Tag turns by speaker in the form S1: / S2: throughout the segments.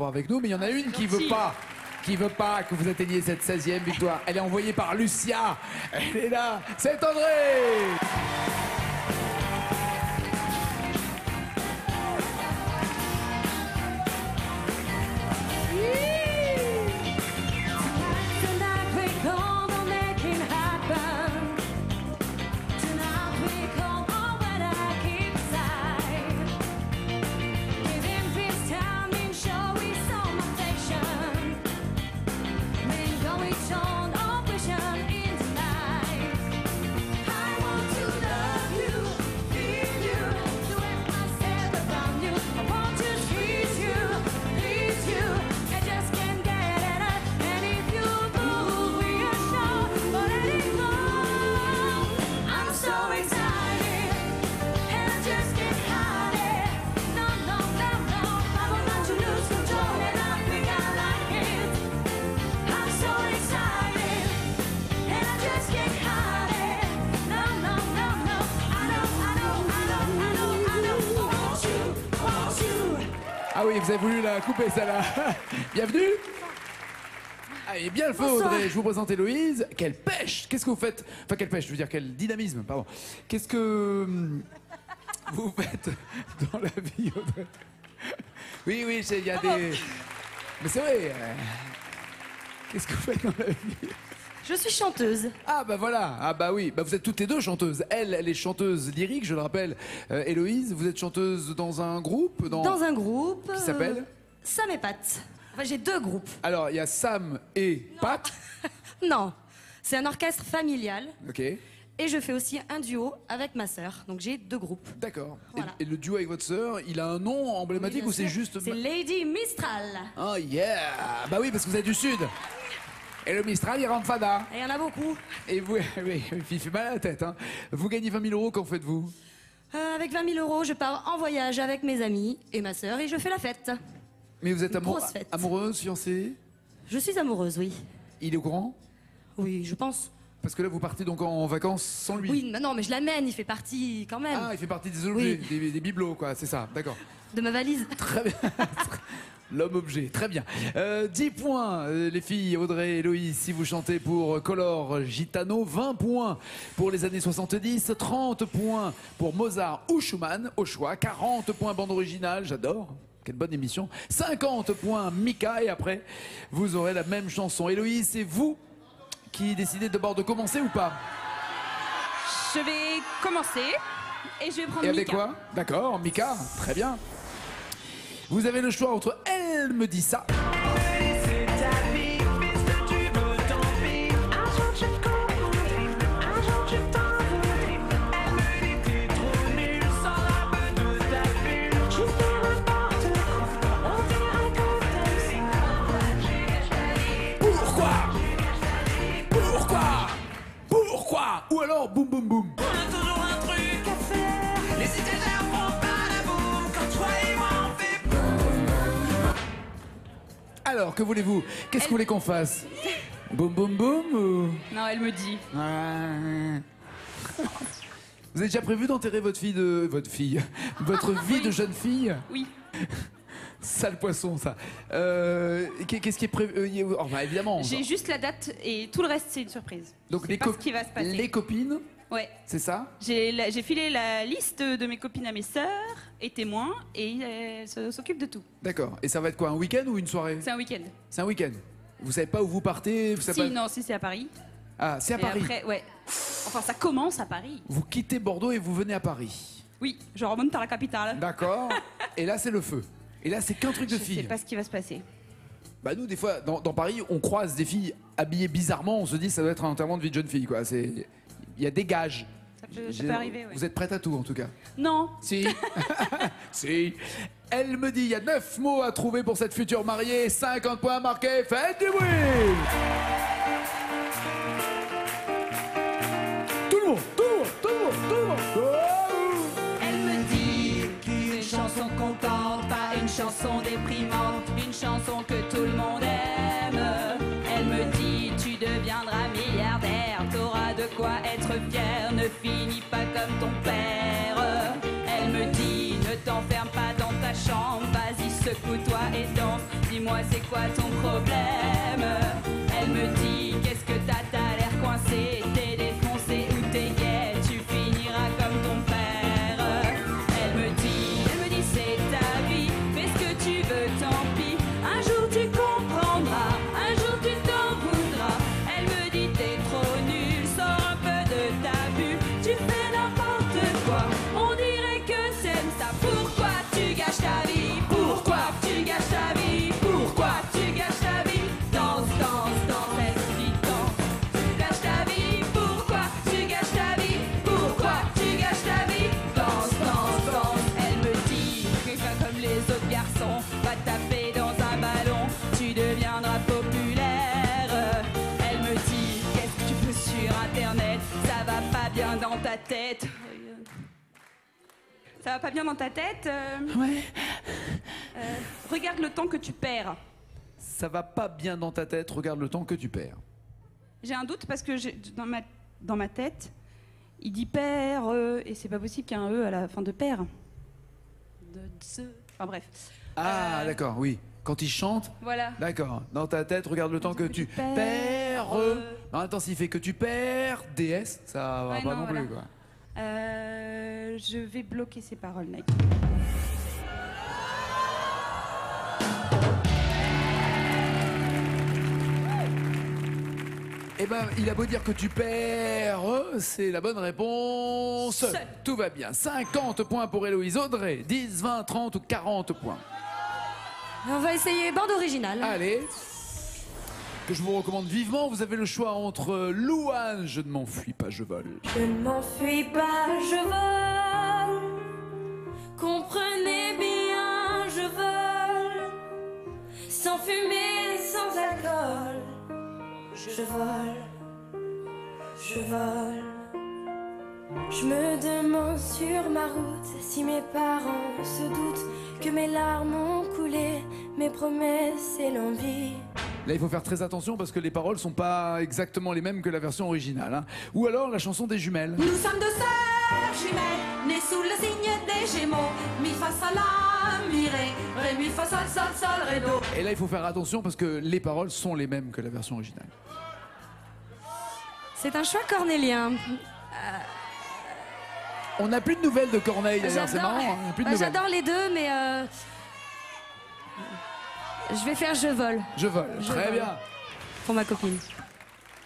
S1: avec nous, mais il y en a une qui veut pas. Qui veut pas que vous atteigniez cette 16e victoire. Elle est envoyée par Lucia. Elle est là. C'est André. Ah oui, vous avez voulu la couper, celle-là. Bienvenue. Ah, et bien le feu, Audrey. Je vous présente Héloïse. Quelle pêche! Qu'est-ce que vous faites? Enfin, quelle pêche, je veux dire, quel dynamisme, pardon. Qu'est-ce que vous faites dans la vie, Audrey? Oui, oui, il y a des... Mais c'est vrai. Qu'est-ce que vous faites dans la vie?
S2: Je suis chanteuse.
S1: Ah bah voilà, ah bah oui, bah vous êtes toutes les deux chanteuses. Elle est chanteuse lyrique, je le rappelle. Héloïse, vous êtes chanteuse dans un groupe
S2: Dans un groupe...
S1: Qui s'appelle
S2: Sam et Pat. Enfin, j'ai deux groupes.
S1: Alors, il y a Sam et Pat.
S2: Non, c'est un orchestre familial.
S1: Ok.
S2: Et je fais aussi un duo avec ma sœur. Donc j'ai deux groupes.
S1: D'accord.
S2: Voilà.
S1: Et le duo avec votre sœur, il a un nom emblématique,
S2: Oui,
S1: ou c'est juste...
S2: C'est Lady Mistral.
S1: Oh yeah. Bah oui, parce que vous êtes du Sud. Et le Mistral, il rentre fada.
S2: Et il y en a beaucoup.
S1: Et vous, oui, il fait mal à la tête. Hein. Vous gagnez 20 000 €, qu'en faites-vous?
S2: Avec 20 000 €, je pars en voyage avec mes amis et ma sœur et je fais la fête.
S1: Mais vous êtes
S2: grosse fête.
S1: amoureuse, fiancée?
S2: Je suis amoureuse, oui.
S1: Il est au courant?
S2: Oui, je pense.
S1: Parce que là, vous partez donc en vacances sans lui?
S2: Oui, non, mais je l'amène, il fait partie quand même.
S1: Ah, il fait partie des objets,
S2: Oui.
S1: des bibelots, quoi, c'est ça, d'accord.
S2: De ma valise.
S1: Très bien. L'homme-objet, très bien. 10 points, les filles, Audrey et Héloïse, si vous chantez pour Color Gitano. 20 points pour les années 70. 30 points pour Mozart ou Schumann, au choix. 40 points bande originale, j'adore. Quelle bonne émission. 50 points Mika, et après, vous aurez la même chanson. Héloïse, c'est vous qui décidez d'abord de commencer ou pas?
S3: Je vais commencer et je vais prendre
S1: Et avec
S3: Mika.
S1: quoi? D'accord, Mika, très bien. Vous avez le choix entre Elle me dit ça. Pourquoi? Ou alors boum boum boum.
S4: On a toujours un truc à faire. Les idées n'apprennent pas la boum. Quand toi et moi on fait boum.
S1: Alors, que voulez-vous? Qu'est-ce que vous voulez qu'on fasse? Boum boum boum ou...
S3: Non, elle me dit.
S1: Vous avez déjà prévu d'enterrer votre fille de... Votre vie de jeune fille?
S3: Oui.
S1: Sale poisson, ça. Qu'est-ce qui est prévu? Oh, bah, évidemment.
S3: J'ai juste la date et tout le reste, c'est une surprise.
S1: Donc
S3: Je sais pas ce qui va se passer.
S1: Les copines,
S3: Ouais.
S1: c'est ça?
S3: J'ai filé la liste de mes copines à mes sœurs et témoins et elles s'occupent de tout.
S1: D'accord. Et ça va être quoi? Un week-end ou une soirée?
S3: C'est un week-end.
S1: C'est un week-end. Vous savez pas où vous partez? Vous savez
S3: Si,
S1: pas...
S3: non, si c'est à Paris.
S1: Ah, c'est à
S3: Et
S1: Paris.
S3: après, ouais. Enfin, ça commence à Paris.
S1: Vous quittez Bordeaux et vous venez à Paris.
S3: Oui, je remonte à la capitale.
S1: D'accord. Et là, c'est le feu. Et là, c'est qu'un truc de
S3: Je sais
S1: fille.
S3: pas ce qui va se passer.
S1: Bah nous, des fois, dans Paris, on croise des filles habillées bizarrement. On se dit, ça doit être un enterrement de vie de jeune fille, quoi. Il y a des gages.
S3: Ça peut arriver, ouais.
S1: Vous êtes prête à tout, en tout cas?
S3: Non.
S1: Si. Si. Elle me dit, il y a 9 mots à trouver pour cette future mariée. 50 points marqués. Faites du bruit. Tout le monde, tout le monde, tout le monde, tout le monde. Oh.
S3: Elle me dit une chanson contente, pas une chanson déprimante, une chanson que tout le monde aime. Elle me dit tu deviendras milliardaire, t'auras de quoi être fier, ne finis pas comme ton père. Elle me dit ne t'enferme pas dans ta chambre, vas-y secoue-toi et danse. dis-moi c'est quoi ton problème. Elle me dit qu'est-ce que t'as l'air coincé, t'es défoncé ou t'es gay, tu finiras comme ton père. Elle me dit c'est ta vie, fais ce que tu veux, tant pis. Un jour tu comprendras, un jour tu t'en voudras. Elle me dit t'es trop nul, sors un peu de ta bulle, tu fais n'importe quoi, on dirait que t'aimes ça. Pourquoi tu gâches ta vie? Pourquoi tu gâches ta vie? Pourquoi tu gâches ta vie? Danse, danse, danse, laisse-lui danse. Tu gâches ta vie, pourquoi tu gâches ta vie? Pourquoi tu gâches ta vie? Danse, danse, danse. Elle me dit que pas comme les autres garçons, va taper dans un ballon, tu deviendras populaire. Elle me dit qu'est-ce que tu peux sur internet, ça va pas bien dans ta tête. Ça va pas bien dans ta tête
S1: Ouais.
S3: Regarde le temps que tu perds.
S1: Ça va pas bien dans ta tête, regarde le temps que tu perds.
S3: J'ai un doute parce que dans ma tête, il dit père, et c'est pas possible qu'il y ait un E à la fin de père. Enfin bref.
S1: Ah, d'accord, oui. Quand il chante,
S3: Voilà.
S1: d'accord. Dans ta tête, regarde le temps que tu perds. Non, attends, s'il fait que tu perds, DS, ça va
S3: Ouais,
S1: pas
S3: non,
S1: non
S3: voilà.
S1: plus, quoi.
S3: Je vais bloquer ces paroles, Nike.
S1: Eh ben, il a beau dire que tu perds, c'est la bonne réponse. Tout va bien. 50 points pour Héloïse. Audrey, 10, 20, 30 ou 40 points.
S2: On va essayer bande originale.
S1: Allez. Que je vous recommande vivement. Vous avez le choix entre Louane, je ne m'enfuis pas, je vole.
S2: Je ne m'enfuis pas, je vole. Comprenez bien, je vole. Sans fumée, sans alcool. Je vole, je vole. Je me demande sur ma route si mes parents se doutent que mes larmes ont coulé, mes promesses et l'envie.
S1: Là, il faut faire très attention parce que les paroles sont pas exactement les mêmes que la version originale, hein. Ou alors la chanson des jumelles.
S4: Nous sommes deux sœurs jumelles, nées sous le signe des Gémeaux. Mi fa sol la mi ré mi fa sol sol sol ré do.
S1: Et là, il faut faire attention parce que les paroles sont les mêmes que la version originale.
S2: C'est un choix cornélien.
S1: On n'a plus de nouvelles de Corneille d'ailleurs, c'est marrant, hein, on n'a plus de nouvelles.
S2: J'adore les deux, mais je vais faire Je vole
S1: Je vole,
S2: Je
S1: très
S2: vole.
S1: bien.
S2: pour ma copine.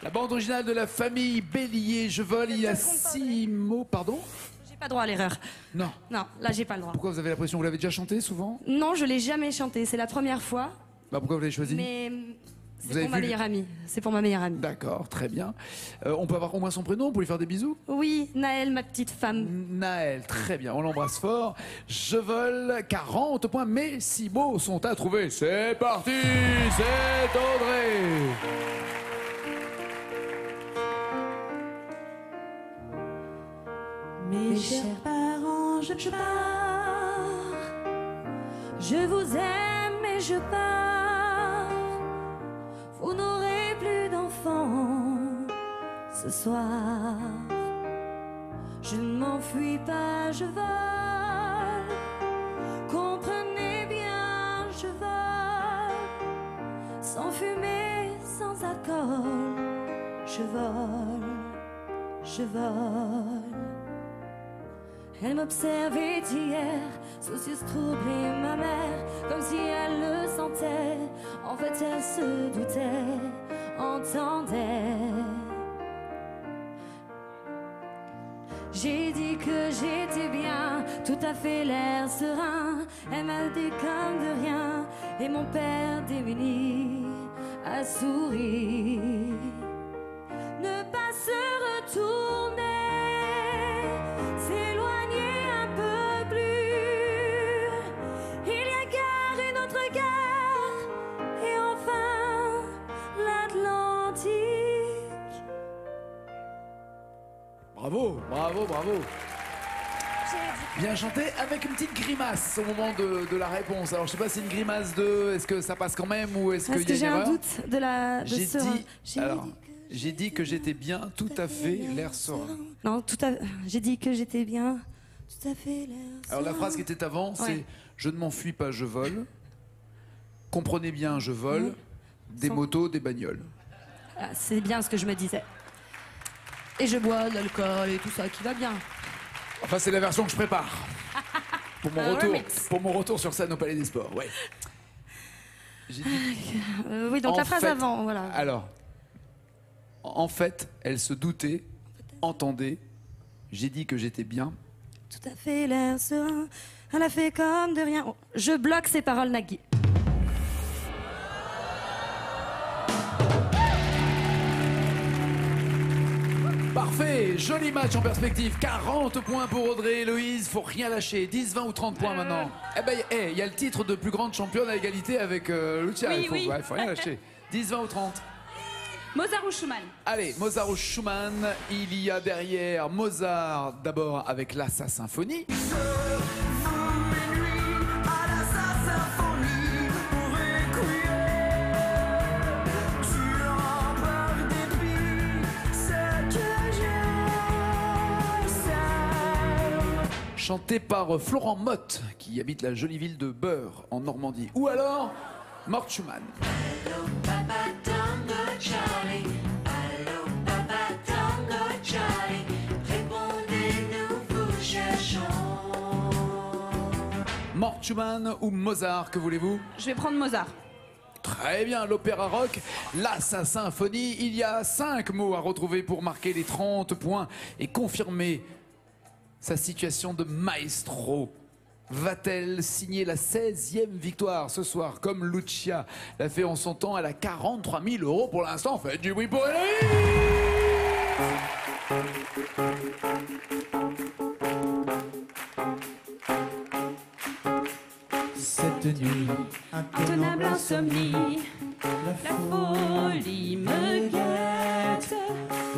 S1: La bande originale de la famille Bélier, Je vole, il y a 6 mots, pardon?
S2: J'ai pas droit à l'erreur.
S1: Non.
S2: Non, là j'ai pas le droit.
S1: Pourquoi vous avez l'impression que vous l'avez déjà chanté souvent?
S2: Non, je l'ai jamais chanté. C'est la première fois,
S1: Bah pourquoi vous l'avez choisi?
S2: mais
S1: Vous
S2: c'est
S1: avez
S2: pour ma
S1: vu le-
S2: meilleure amie. C'est pour ma meilleure amie.
S1: D'accord, très bien. On peut avoir au moins son prénom pour lui faire des bisous?
S2: Oui, Naël, ma petite femme.
S1: Naël, très bien, on l'embrasse fort. Je vole, 40 points, mais 6 mots sont à trouver. C'est parti, c'est Audrey.
S3: Mes chers parents, je pars. Je vous aime et je pars. Vous n'aurez plus d'enfants ce soir. Je ne m'enfuis pas, je vole. Comprenez bien, je vole. Sans fumée, sans alcool. Je vole, je vole. Elle m'observait hier, soucieuse, troublée, ma mère, comme si elle le sentait. En fait, elle se doutait, entendait. J'ai dit que j'étais bien, tout à fait l'air serein. Elle m'a dit comme de rien, et mon père démuni a souri. Ne pas se retourner, s'éloigner un peu plus. Il y a gare, une autre gare, et enfin l'Atlantique.
S1: Bravo, bravo, bravo. Bien chanté avec une petite grimace au moment de la réponse. Alors je sais pas si c'est une grimace de... Est-ce que ça passe quand même ou est-ce
S2: Parce
S1: qu'il y
S2: que
S1: a
S2: j'ai
S1: une
S2: un
S1: erreur?
S2: doute de la de
S1: J'ai
S2: serein.
S1: dit... Alors, j'ai dit que j'étais bien, tout à fait l'air serein.
S2: Non, j'ai dit que j'étais bien, tout à fait l'air
S1: Alors la
S2: serein.
S1: phrase qui était avant, c'est
S2: Ouais.
S1: « Je ne m'enfuis pas, je vole. Comprenez bien, je vole des motos, des bagnoles.
S5: Ah, c'est bien ce que je me disais. Et je bois de l'alcool et tout ça qui va bien.
S1: Enfin, c'est la version que je prépare. Pour mon,
S5: remix.
S1: pour mon retour sur scène au Palais des Sports, ouais. J'ai dit...
S5: Oui, donc
S1: En
S5: la phrase
S1: fait-
S5: avant, voilà.
S1: Alors, en fait, elle se doutait, entendait. J'ai dit que j'étais bien.
S5: Tout à fait l'air serein, elle a fait comme de rien. Oh, je bloque ces paroles, Nagui.
S1: Parfait, joli match en perspective. 40 points pour Audrey et Héloïse, faut rien lâcher. 10, 20 ou 30 points maintenant. Eh ben, il y a le titre de plus grande championne à égalité avec Lucia.
S3: Oui, oui.
S1: Faut rien lâcher. 10, 20 ou 30.
S3: Mozart ou Schumann?
S1: Allez, Mozart ou Schumann. Il y a derrière Mozart, d'abord avec la Sa Symphonie. Chanté par Florent Motte, qui habite la jolie ville de Beurre, en Normandie. Ou alors, Mort Schumann.
S2: Allô, papa tango Charlie. Allô, papa tango Charlie. Répondez-nous, vous cherchons.
S1: Mort Schumann ou Mozart, que voulez-vous?
S3: Je vais prendre Mozart.
S1: Très bien, l'opéra rock, la Sa Symphonie. Il y a 5 mots à retrouver pour marquer les 30 points et confirmer sa situation de maestro. Va-t-elle signer la 16e victoire ce soir, comme Lucia l'a fait en son temps? Elle a 43 000 € pour l'instant. Faites du bruit pour elle.
S6: Cette nuit,
S3: Intenable insomnie, la folie me guette.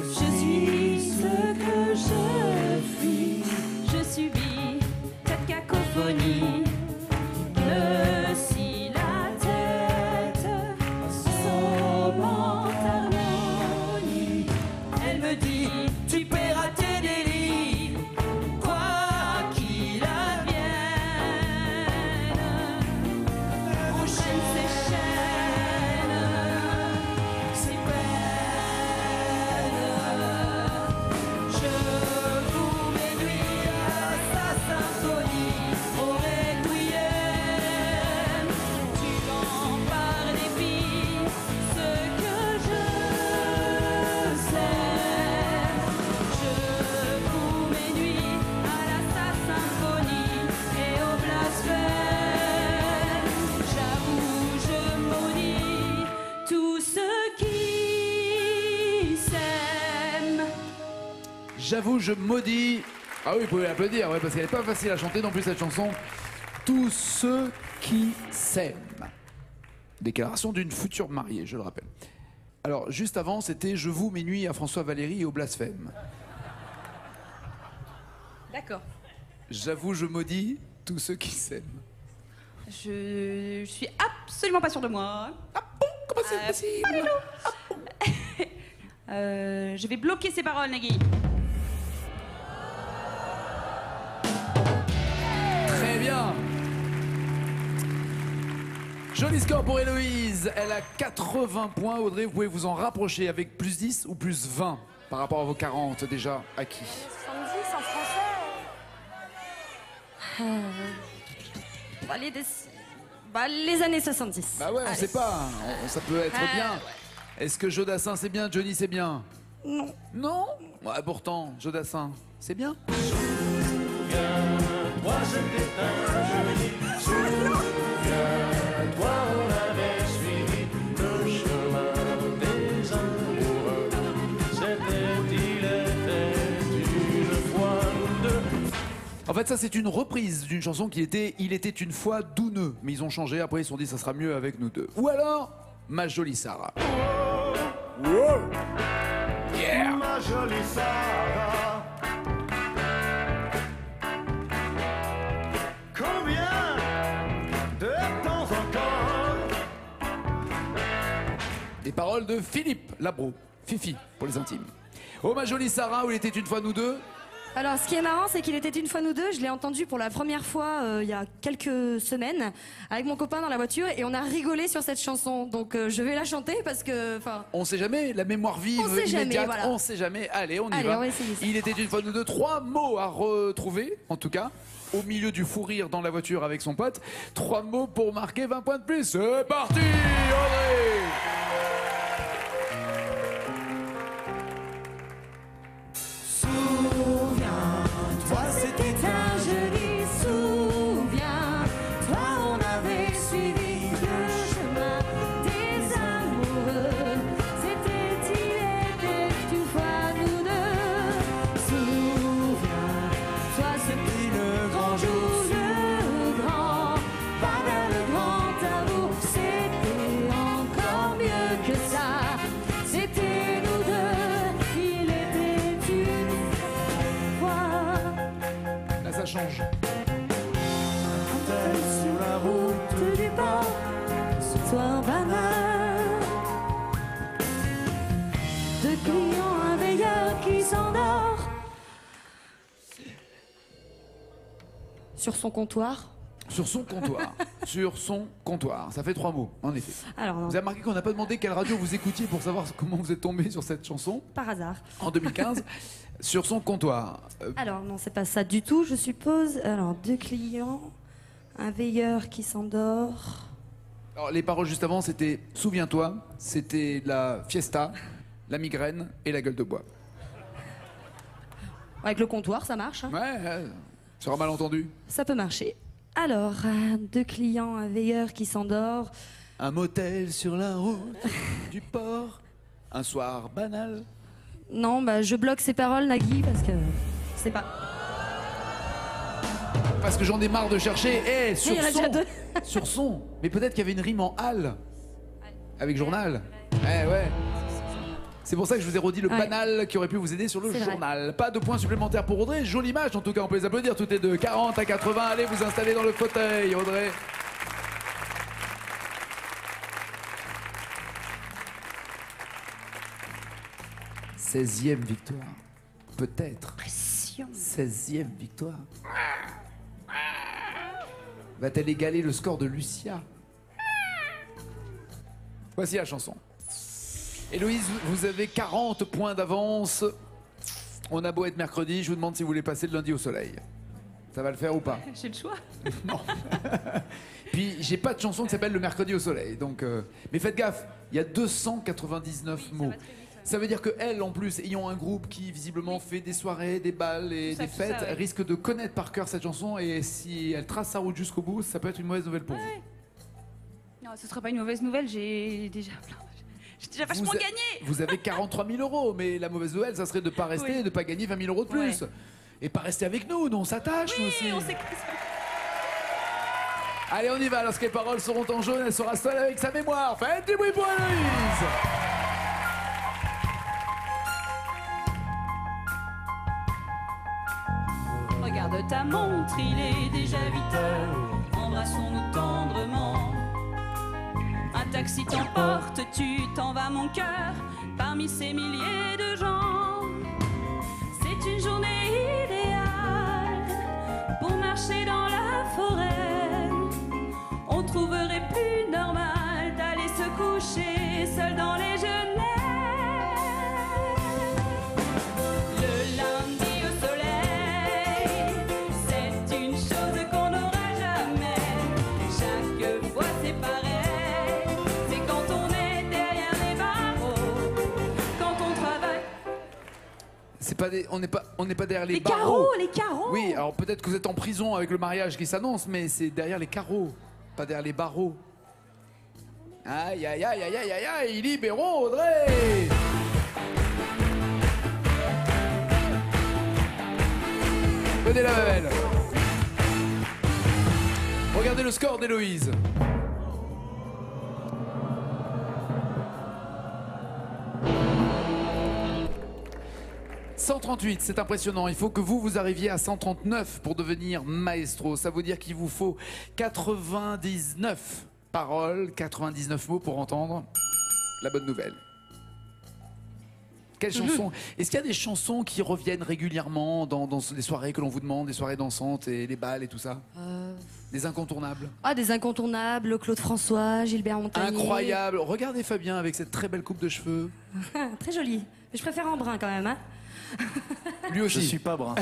S3: Je suis ce que je fuis. Je subis cette cacophonie. Me scie la tête, sombre en harmonie. Elle me dit, tu paieras tes délits, quoi qu'il advienne. Prochaine ces chaînes, ces peines. Je vous réduis à sa symphonie, au requiem. Tu vends par dépit ce que je sais. Je vous m'énuis à la sa symphonie et au blasphème. J'avoue, je maudis tous ceux qui s'aiment.
S1: J'avoue, je maudis. Ah oui, vous pouvez l'applaudir, ouais, parce qu'elle n'est pas facile à chanter non plus cette chanson. Tous ceux qui s'aiment. Déclaration d'une future mariée, je le rappelle. Alors, juste avant, c'était Je voue mes nuits à François Valéry et au blasphème.
S3: D'accord.
S1: J'avoue, je maudis tous ceux qui s'aiment.
S3: Je suis absolument pas sûre de moi.
S1: Ah bon? Comment c'est possible?
S3: Je vais bloquer ces paroles, Nagui.
S1: Très bien. Joli score pour Héloïse. Elle a 80 points. Audrey, vous pouvez vous en rapprocher avec plus 10 ou plus 20 par rapport à vos 40 déjà acquis.
S5: 70 en français. Les années 70.
S1: Bah ouais, on
S5: Allez.
S1: sait pas. Ça peut être
S5: Ah,
S1: bien.
S5: ouais.
S1: Est-ce que Jodassin c'est bien, Johnny c'est bien?
S5: Non.
S1: Non? Ouais, pourtant, Jodassin, c'est bien. En fait, ça c'est une reprise d'une chanson qui était Il était une fois Douneux. Mais ils ont changé, après ils se sont dit ça sera mieux avec nous deux. Ou alors, Ma jolie Sarah. Wow. Yeah.
S7: Ma jolie Sarah, combien de temps encore?
S1: Des paroles de Philippe Labro. Fifi, pour les intimes. Oh ma jolie Sarah, où il était une fois nous deux.
S5: Alors, ce qui est marrant, c'est qu'il était une fois nous deux. Je l'ai entendu pour la première fois il y a quelques semaines avec mon copain dans la voiture et on a rigolé sur cette chanson. Donc, je vais la chanter parce que, enfin.
S1: On sait jamais, la mémoire vive,
S5: On sait jamais,
S1: immédiate,
S5: voilà.
S1: on sait jamais. Allez, on y
S5: Allez,
S1: va.
S5: on va essayer ça.
S1: Il était une fois nous deux, 3 mots à retrouver, en tout cas, au milieu du fou rire dans la voiture avec son pote. 3 mots pour marquer 20 points de plus. C'est parti, Audrey!
S7: Souviens-toi, c'était un jeudi.
S2: Souviens-toi, on avait suivi le chemin des amoureux. C'était, il était une fois nous deux. Souviens-toi, c'était le grand jour, le grand pas vers le grand amour. C'était encore mieux que ça. C'était nous deux, il était une fois.
S1: Là, ça change.
S2: Sur la route du port, ce soir banal. Deux clients, un veilleur qui s'endort.
S5: Sur son comptoir.
S1: Sur son comptoir. Sur son comptoir. Ça fait 3 mots, en effet.
S5: Alors, non,
S1: Vous avez remarqué qu'on n'a pas demandé quelle radio vous écoutiez pour savoir comment vous êtes tombé sur cette chanson
S5: par hasard.
S1: en 2015. Sur son comptoir.
S5: Alors, non, c'est pas ça du tout, je suppose. Alors, deux clients, un veilleur qui s'endort.
S1: Alors, les paroles juste avant, c'était souviens-toi, c'était la fiesta, la migraine et la gueule de bois.
S5: Avec le comptoir, ça marche. Hein.
S1: Ouais, sur un malentendu.
S5: Ça peut marcher. Alors, deux clients, un veilleur qui s'endort.
S1: Un motel sur la route du port, un soir banal.
S5: Non, bah, je bloque ces paroles, Nagui, parce que c'est pas.
S1: Parce que j'en ai marre de chercher. Eh, sur
S5: il y en a
S1: son.
S5: déjà deux.
S1: Sur son. Mais peut-être qu'il y avait une rime en hal. Avec journal. Eh ouais. C'est pour ça que je vous ai redit le
S5: Ouais.
S1: banal qui aurait pu vous aider sur le
S5: C'est vrai.
S1: journal. Pas de points supplémentaires pour Audrey. Jolie match, en tout cas, on peut les applaudir toutes les deux. 40 à 80. Allez vous installer dans le fauteuil, Audrey. « 16e victoire. Peut-être. 16e victoire. Va-t-elle égaler le score de Lucia? Voici la chanson. Héloïse, vous avez 40 points d'avance. On a beau être mercredi, je vous demande si vous voulez passer le lundi au soleil. Ça va le faire ou pas?
S3: J'ai le choix.
S1: Non. Puis j'ai pas de chanson qui s'appelle le mercredi au soleil. Donc, mais faites gaffe, il y a 299 mots. Ça veut dire que elle, en plus, ayant un groupe qui visiblement fait des soirées, des balles et
S3: Tout ça,
S1: des
S3: tout
S1: fêtes,
S3: ça, ouais.
S1: risque de connaître par cœur cette chanson. Et si elle trace sa route jusqu'au bout, ça peut être une mauvaise nouvelle pour vous.
S3: Non, ce sera pas une mauvaise nouvelle, j'ai déjà vachement
S1: Vous a-
S3: gagné.
S1: Vous avez 43 000 euros, mais la mauvaise nouvelle, ça serait de ne pas rester et de ne pas gagner 20 000 euros de plus.
S3: Ouais.
S1: Et pas rester avec nous, on s'attache nous aussi.
S3: Oui, on sait que
S1: Allez, on y va. Lorsque les paroles seront en jaune, elle sera seule avec sa mémoire. Faites du bruit pour Héloïse.
S3: Regarde ta montre, il est déjà 8h. Embrassons-nous tendrement. Un taxi t'emporte, tu t'en vas mon cœur, parmi ces milliers de gens. C'est une journée idéale pour marcher dans la forêt. On trouverait plus normal d'aller se coucher seul dans les genêts. Le lundi au soleil, c'est une chose qu'on n'aura jamais. Chaque fois c'est pareil, c'est quand on est derrière les barreaux, quand on travaille.
S1: C'est pas des- on n'est pas derrière les,
S5: Les
S1: barreaux.
S5: carreaux, les carreaux.
S1: Oui, alors peut-être que vous êtes en prison avec le mariage qui s'annonce, mais c'est derrière les carreaux, pas derrière les barreaux. Aïe, aïe, aïe, aïe, aïe, aïe, aïe, libérons Audrey. Venez la mamelle. Regardez le score d'Héloïse. « 138, c'est impressionnant. Il faut que vous arriviez à 139 pour devenir maestro. Ça veut dire qu'il vous faut 99 paroles, 99 mots pour entendre la bonne nouvelle. Quelle chanson? Est-ce qu'il y a des chansons qui reviennent régulièrement dans les soirées que l'on vous demande, les soirées dansantes et les balles et tout ça? Des incontournables?
S5: Ah, des incontournables, Claude François, Gilbert Montagnier.
S1: Incroyable. Regardez Fabien avec cette très belle coupe de cheveux.
S5: Très joli. Mais je préfère en brun quand même. Hein.
S1: Lui aussi.
S6: Je suis pas brun.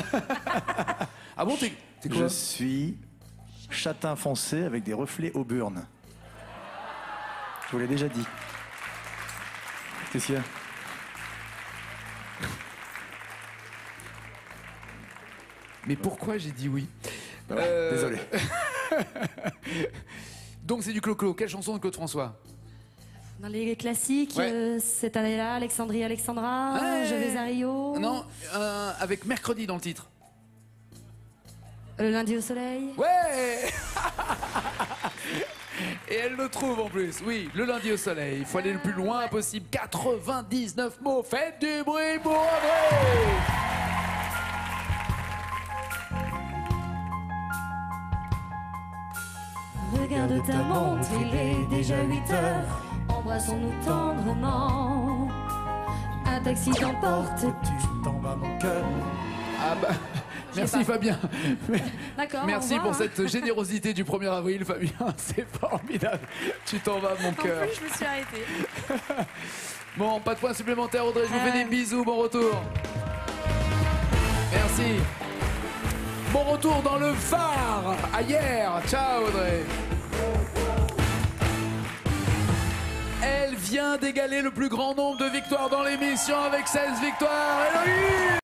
S1: Ah bon, t'es quoi?
S6: Je suis châtain foncé avec des reflets au burn. Je vous l'ai déjà dit. Qu'est-ce qu'il y a?
S1: Mais pourquoi j'ai dit oui?
S6: Désolé.
S1: Donc c'est du Clo-Clo. Quelle chanson de Claude François?
S5: Dans les classiques,
S1: Ouais.
S5: cette année-là, Alexandrie, Alexandra,
S1: Ouais.
S5: Je vais à Rio.
S1: Non, avec mercredi dans le titre.
S5: Le lundi au soleil.
S1: Ouais. Et elle le trouve en plus. Oui, le lundi au soleil. Il faut aller le plus loin possible. 99 mots. Faites du bruit pour André.
S5: Regarde ta montre, il est déjà 8 heures. Embrassons-nous tendrement. Un taxi t'emporte.
S6: Tu t'en vas mon cœur.
S1: Ah bah, merci Fabien.
S5: D'accord.
S1: Merci
S5: au
S1: pour
S5: revoir.
S1: cette générosité du 1er avril, Fabien. C'est formidable. Tu t'en vas, mon
S5: En
S1: cœur.
S5: plus, je me suis arrêtée.
S1: Bon, pas de points supplémentaires, Audrey. Je vous fais des bisous. Bon retour. Merci. Bon retour dans le phare. À hier. Ciao, Audrey. Elle vient d'égaler le plus grand nombre de victoires dans l'émission avec 16 victoires. Héloïse!